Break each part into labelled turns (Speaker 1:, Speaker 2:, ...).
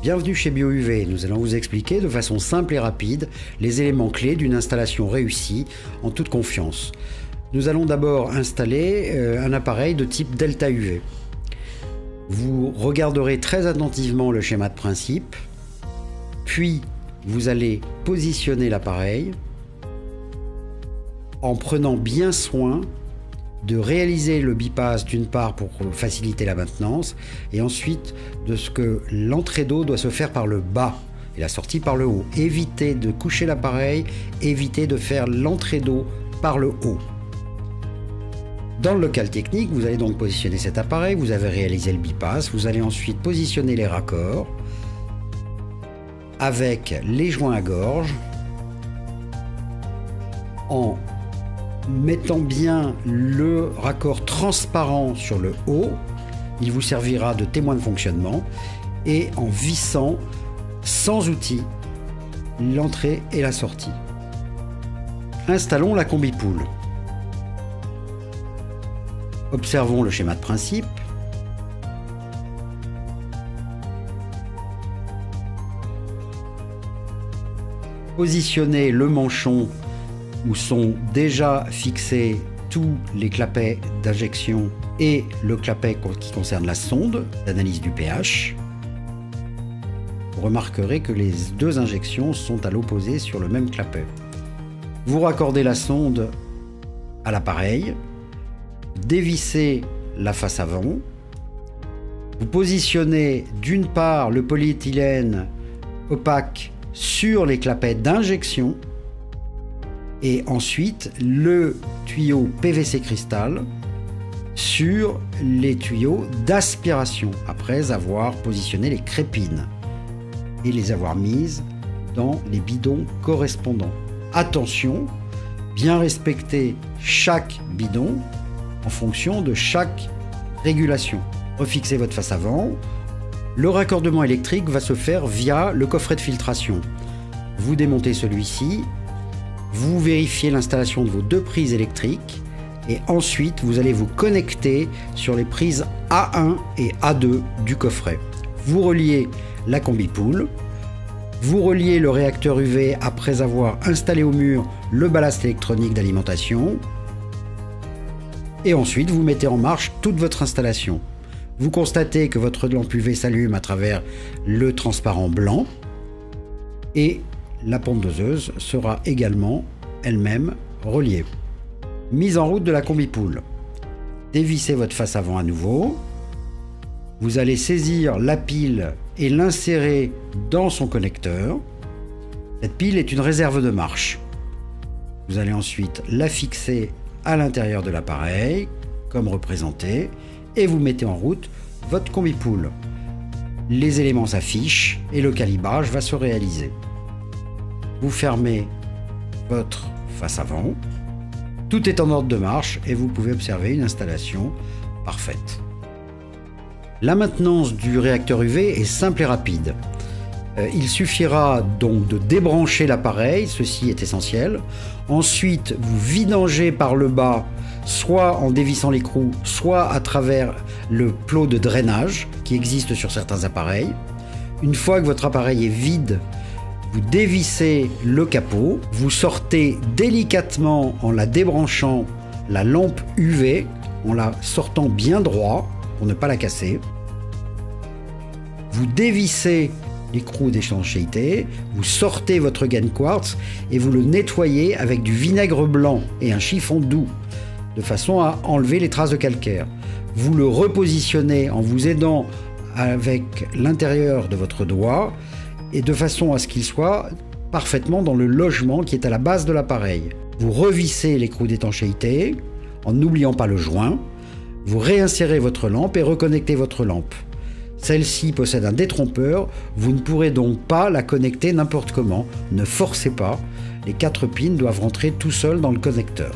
Speaker 1: Bienvenue chez BioUV, nous allons vous expliquer de façon simple et rapide les éléments clés d'une installation réussie en toute confiance. Nous allons d'abord installer un appareil de type Delta UV. Vous regarderez très attentivement le schéma de principe, puis vous allez positionner l'appareil en prenant bien soin de réaliser le bypass d'une part pour faciliter la maintenance et ensuite de ce que l'entrée d'eau doit se faire par le bas et la sortie par le haut. Évitez de coucher l'appareil, évitez de faire l'entrée d'eau par le haut. Dans le local technique, vous allez donc positionner cet appareil, vous avez réalisé le bypass, vous allez ensuite positionner les raccords avec les joints à gorge en mettant bien le raccord transparent sur le haut, il vous servira de témoin de fonctionnement, et en vissant sans outil l'entrée et la sortie. Installons la combi-pool. Observons le schéma de principe. Positionnez le manchon où sont déjà fixés tous les clapets d'injection et le clapet qui concerne la sonde d'analyse du pH. Vous remarquerez que les deux injections sont à l'opposé sur le même clapet. Vous raccordez la sonde à l'appareil, dévissez la face avant, vous positionnez d'une part le polyéthylène opaque sur les clapets d'injection et ensuite le tuyau PVC cristal sur les tuyaux d'aspiration après avoir positionné les crépines et les avoir mises dans les bidons correspondants. Attention, bien respecter chaque bidon en fonction de chaque régulation. Refixez votre face avant. Le raccordement électrique va se faire via le coffret de filtration. Vous démontez celui-ci, vous vérifiez l'installation de vos deux prises électriques et ensuite vous allez vous connecter sur les prises A1 et A2 du coffret. Vous reliez la combi-pool, vous reliez le réacteur UV après avoir installé au mur le ballast électronique d'alimentation et ensuite vous mettez en marche toute votre installation. Vous constatez que votre lampe UV s'allume à travers le transparent blanc et la pompe doseuse sera également elle-même reliée. Mise en route de la combi-pool. Dévissez votre face avant à nouveau. Vous allez saisir la pile et l'insérer dans son connecteur. Cette pile est une réserve de marche. Vous allez ensuite la fixer à l'intérieur de l'appareil, comme représenté, et vous mettez en route votre combi-pool. Les éléments s'affichent et le calibrage va se réaliser. Vous fermez votre face avant, tout est en ordre de marche et vous pouvez observer une installation parfaite. La maintenance du réacteur UV est simple et rapide. Il suffira donc de débrancher l'appareil, ceci est essentiel. Ensuite, vous vidangez par le bas, soit en dévissant l'écrou, soit à travers le plot de drainage qui existe sur certains appareils. Une fois que votre appareil est vide, vous dévissez le capot, vous sortez délicatement en la débranchant la lampe UV, en la sortant bien droit pour ne pas la casser. Vous dévissez l'écrou d'étanchéité, vous sortez votre gaine quartz et vous le nettoyez avec du vinaigre blanc et un chiffon doux, de façon à enlever les traces de calcaire. Vous le repositionnez en vous aidant avec l'intérieur de votre doigt et de façon à ce qu'il soit parfaitement dans le logement qui est à la base de l'appareil. Vous revissez l'écrou d'étanchéité en n'oubliant pas le joint. Vous réinsérez votre lampe et reconnectez votre lampe. Celle-ci possède un détrompeur, vous ne pourrez donc pas la connecter n'importe comment. Ne forcez pas, les 4 pins doivent rentrer tout seuls dans le connecteur.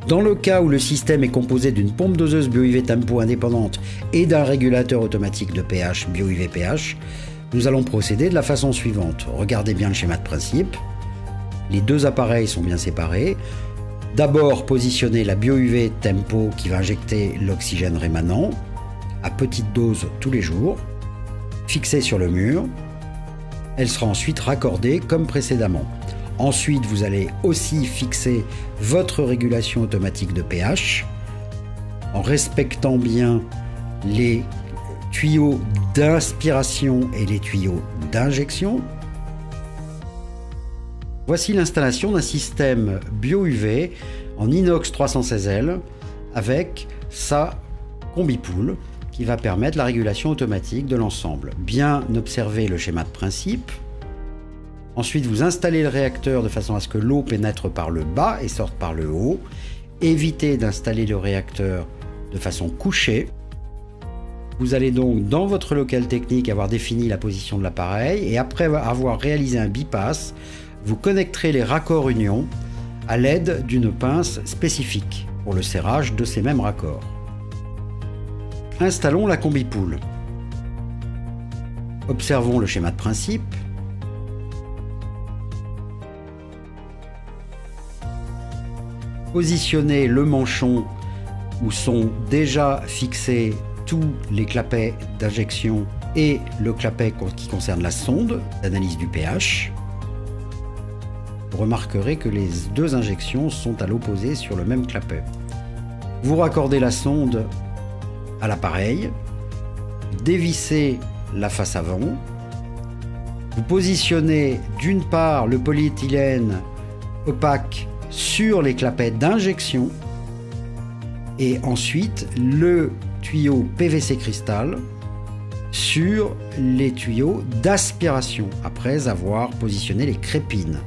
Speaker 1: Dans le cas où le système est composé d'une pompe doseuse BioUV Tempo indépendante et d'un régulateur automatique de pH BioUV pH, nous allons procéder de la façon suivante. Regardez bien le schéma de principe. Les deux appareils sont bien séparés. D'abord, positionnez la BioUV Tempo qui va injecter l'oxygène rémanent à petite dose tous les jours, fixée sur le mur. Elle sera ensuite raccordée comme précédemment. Ensuite, vous allez aussi fixer votre régulation automatique de pH en respectant bien les tuyaux d'inspiration et les tuyaux d'injection. Voici l'installation d'un système bio-UV en inox 316L avec sa combi-pool qui va permettre la régulation automatique de l'ensemble. Bien observer le schéma de principe. Ensuite, vous installez le réacteur de façon à ce que l'eau pénètre par le bas et sorte par le haut. Évitez d'installer le réacteur de façon couchée. Vous allez donc dans votre local technique avoir défini la position de l'appareil et après avoir réalisé un bypass, vous connecterez les raccords union à l'aide d'une pince spécifique pour le serrage de ces mêmes raccords. Installons la combi-pool. Observons le schéma de principe. Positionnez le manchon où sont déjà fixés tous les clapets d'injection et le clapet qui concerne la sonde d'analyse du pH. Vous remarquerez que les deux injections sont à l'opposé sur le même clapet. Vous raccordez la sonde à l'appareil, dévissez la face avant, vous positionnez d'une part le polyéthylène opaque sur les clapets d'injection et ensuite le tuyau PVC cristal sur les tuyaux d'aspiration après avoir positionné les crépines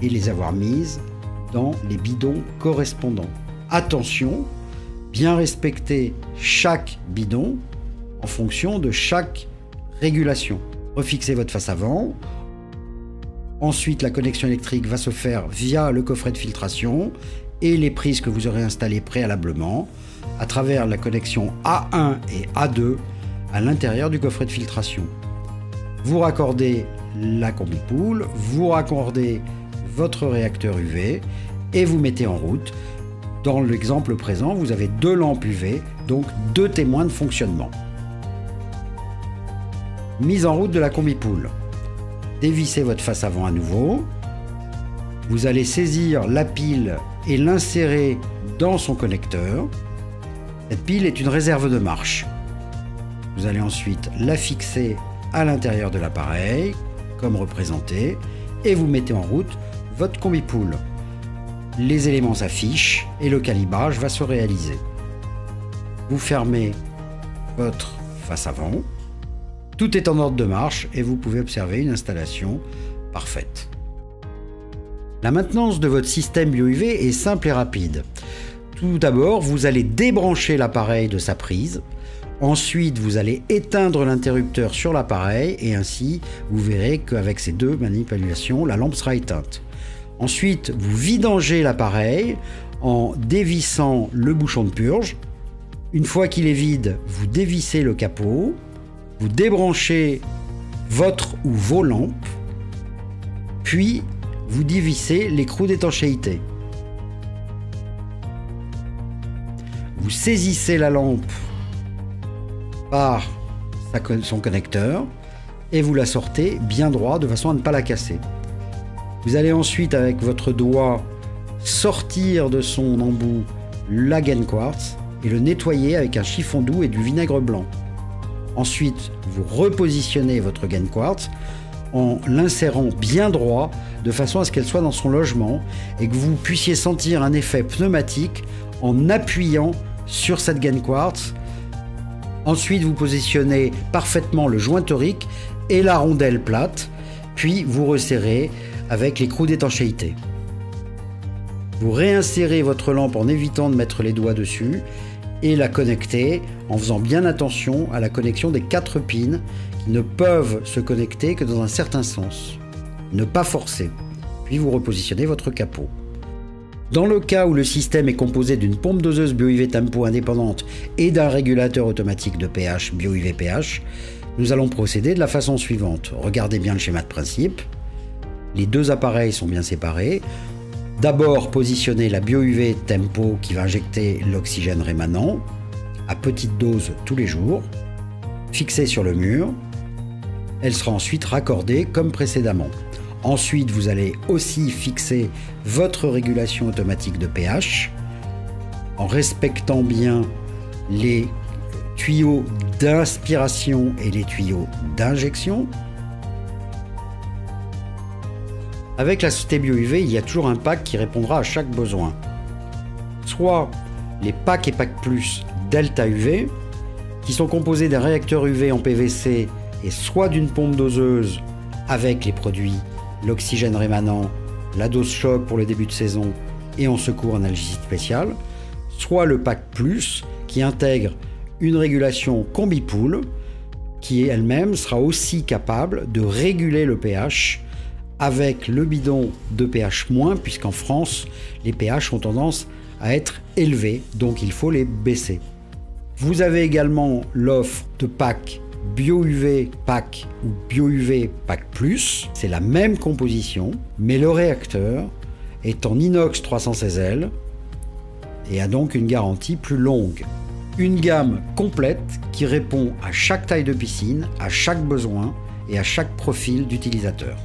Speaker 1: et les avoir mises dans les bidons correspondants. Attention, bien respecter chaque bidon en fonction de chaque régulation. Refixez votre face avant. Ensuite, la connexion électrique va se faire via le coffret de filtration et les prises que vous aurez installées préalablement à travers la connexion A1 et A2 à l'intérieur du coffret de filtration. Vous raccordez la combi-pool, vous raccordez votre réacteur UV et vous mettez en route. Dans l'exemple présent, vous avez 2 lampes UV, donc 2 témoins de fonctionnement. Mise en route de la combi-pool. Dévissez votre face avant à nouveau. Vous allez saisir la pile et l'insérer dans son connecteur. Cette pile est une réserve de marche. Vous allez ensuite la fixer à l'intérieur de l'appareil, comme représenté, et vous mettez en route votre combi-pool. Les éléments s'affichent et le calibrage va se réaliser. Vous fermez votre face avant. Tout est en ordre de marche et vous pouvez observer une installation parfaite. La maintenance de votre système bio-UV est simple et rapide. Tout d'abord, vous allez débrancher l'appareil de sa prise. Ensuite, vous allez éteindre l'interrupteur sur l'appareil et ainsi, vous verrez qu'avec ces 2 manipulations, la lampe sera éteinte. Ensuite, vous vidangez l'appareil en dévissant le bouchon de purge. Une fois qu'il est vide, vous dévissez le capot, vous débranchez votre ou vos lampes, puis vous dévissez l'écrou d'étanchéité. Vous saisissez la lampe par son connecteur et vous la sortez bien droit de façon à ne pas la casser. Vous allez ensuite avec votre doigt sortir de son embout la gaine quartz et le nettoyer avec un chiffon doux et du vinaigre blanc. Ensuite, vous repositionnez votre gaine quartz en l'insérant bien droit de façon à ce qu'elle soit dans son logement et que vous puissiez sentir un effet pneumatique en appuyant sur cette gaine quartz. Ensuite, vous positionnez parfaitement le joint torique et la rondelle plate, puis vous resserrez avec l'écrou d'étanchéité. Vous réinsérez votre lampe en évitant de mettre les doigts dessus et la connectez en faisant bien attention à la connexion des 4 pins qui ne peuvent se connecter que dans un certain sens. Ne pas forcer. Puis vous repositionnez votre capot. Dans le cas où le système est composé d'une pompe doseuse bio-UV Tempo indépendante et d'un régulateur automatique de pH bio-UV pH, nous allons procéder de la façon suivante. Regardez bien le schéma de principe. Les 2 appareils sont bien séparés. D'abord, positionnez la bio-UV Tempo qui va injecter l'oxygène rémanent. à petite dose tous les jours, fixée sur le mur. Elle sera ensuite raccordée comme précédemment. Ensuite, vous allez aussi fixer votre régulation automatique de pH en respectant bien les tuyaux d'inspiration et les tuyaux d'injection. Avec la société BioUV, il y a toujours un pack qui répondra à chaque besoin. Soit les packs et packs plus Delta UV, qui sont composés d'un réacteur UV en PVC et soit d'une pompe doseuse avec les produits, l'oxygène rémanent, la dose choc pour le début de saison et en secours analgésique spécial, soit le pack plus qui intègre une régulation combi-pool qui elle-même sera aussi capable de réguler le pH avec le bidon de pH-, puisqu'en France, les pH ont tendance à être élevés, donc il faut les baisser. Vous avez également l'offre de pack BioUV Pack ou BioUV Pack Plus. C'est la même composition, mais le réacteur est en inox 316L et a donc une garantie plus longue. Une gamme complète qui répond à chaque taille de piscine, à chaque besoin et à chaque profil d'utilisateur.